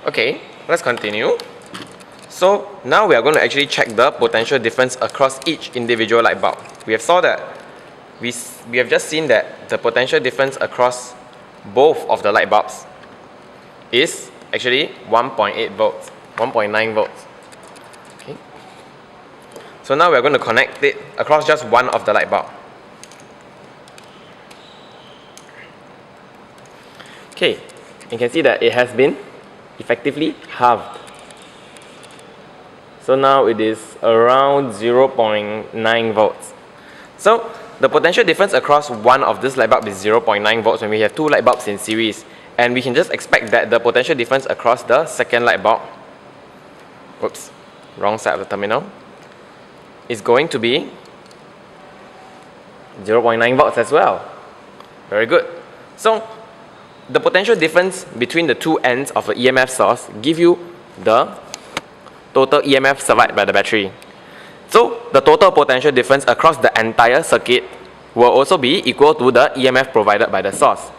Okay, let's continue. So now we are going to actually check the potential difference across each individual light bulb. We have saw that we have just seen that the potential difference across both of the light bulbs is actually 1.8 volts, 1.9 volts. Okay. So now we are going to connect it across just one of the light bulb. Okay, you can see that it has been effectively halved. So now it is around 0.9 volts. So the potential difference across one of this light bulb is 0.9 volts when we have two light bulbs in series. And we can just expect that the potential difference across the second light bulb, whoops, wrong side of the terminal, is going to be 0.9 volts as well. Very good. So the potential difference between the two ends of the EMF source give you the total EMF survived by the battery. So the total potential difference across the entire circuit will also be equal to the EMF provided by the source.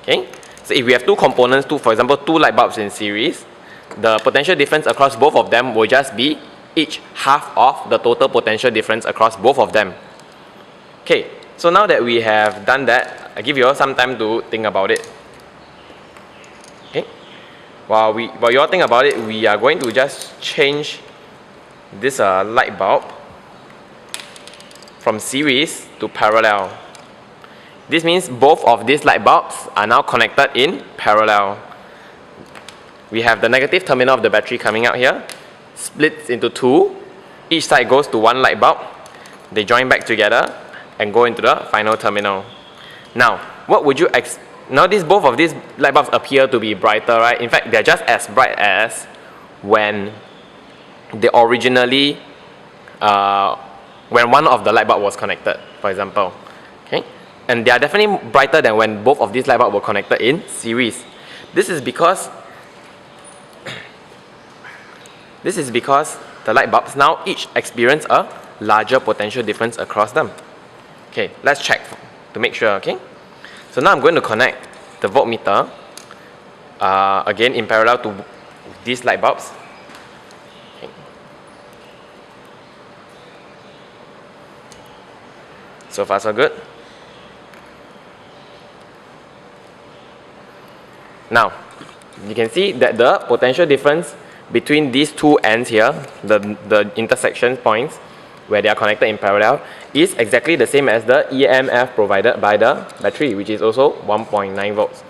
Okay? So if we have two components, for example, two light bulbs in series, the potential difference across both of them will just be each half of the total potential difference across both of them. Okay, so now that we have done that, I give you all some time to think about it. Okay, while you all think about it, we are going to just change this light bulb from series to parallel. This means both of these light bulbs are now connected in parallel. We have the negative terminal of the battery coming out here, splits into two. Each side goes to one light bulb. They join back together and go into the final terminal. Now, what would you now both of these light bulbs appear to be brighter, right? In fact, they're just as bright as when they originally, when one of the light bulb was connected, for example. Okay? And they are definitely brighter than when both of these light bulbs were connected in series. This is because the light bulbs now each experience a larger potential difference across them. Okay, let's check to make sure, okay? So now I'm going to connect the voltmeter again in parallel to these light bulbs. Okay. So far so good. Now, you can see that the potential difference between these two ends here, the intersection points where they are connected in parallel, is exactly the same as the EMF provided by the battery, which is also 1.9 volts.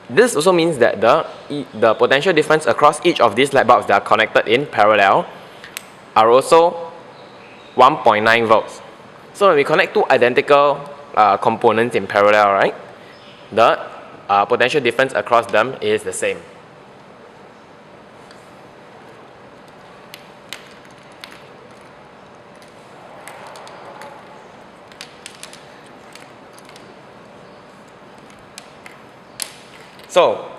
This also means that the potential difference across each of these light bulbs that are connected in parallel are also 1.9 volts. So when we connect two identical components in parallel, right, the potential difference across them is the same. So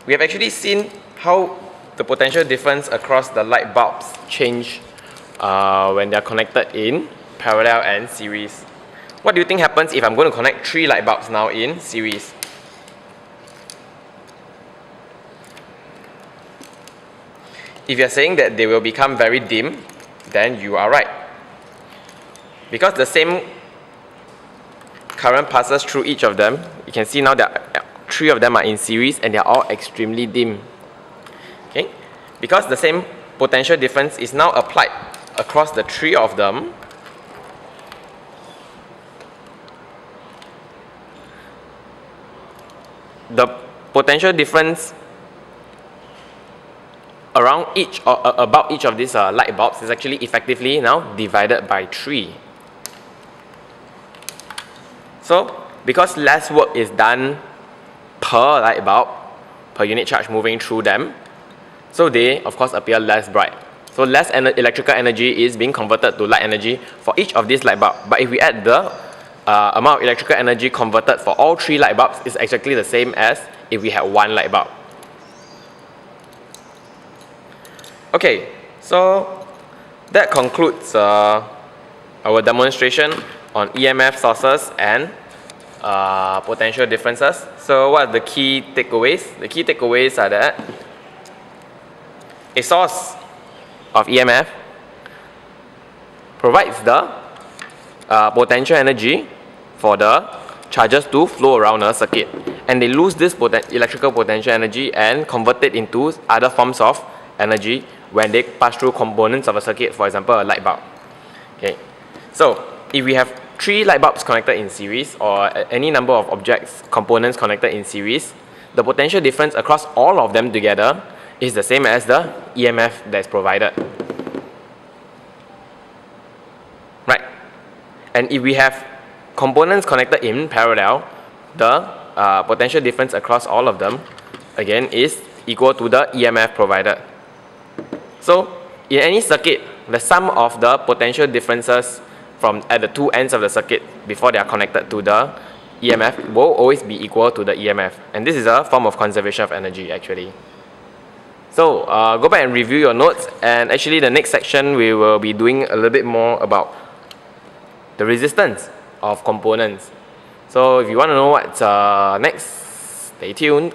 we have actually seen how the potential difference across the light bulbs change when they are connected in parallel and series. What do you think happens if I'm going to connect three light bulbs now in series? If you're saying that they will become very dim, then you are right. Because the same current passes through each of them, you can see now that three of them are in series and they are all extremely dim. Okay? Because the same potential difference is now applied across the three of them, the potential difference around each or about each of these light bulbs is actually effectively now divided by 3. So because less work is done per light bulb, per unit charge moving through them, so they of course appear less bright. So less electrical energy is being converted to light energy for each of these light bulbs. But if we add the amount of electrical energy converted for all 3 light bulbs, is exactly the same as if we had 1 light bulb. Okay, so that concludes our demonstration on EMF sources and potential differences. So what are the key takeaways? The key takeaways are that a source of EMF provides the potential energy for the charges to flow around a circuit, and they lose this electrical potential energy and convert it into other forms of energy when they pass through components of a circuit, for example a light bulb. Okay, so if we have 3 light bulbs connected in series, or any number of components connected in series, the potential difference across all of them together is the same as the EMF that's provided. Right? And if we have components connected in parallel, the potential difference across all of them, again, is equal to the EMF provided. So, in any circuit, the sum of the potential differences at the 2 ends of the circuit before they are connected to the EMF will always be equal to the EMF. And this is a form of conservation of energy, actually. So, go back and review your notes, and actually the next section we will be doing a little bit more about the resistance of components. So if you want to know what's next, stay tuned.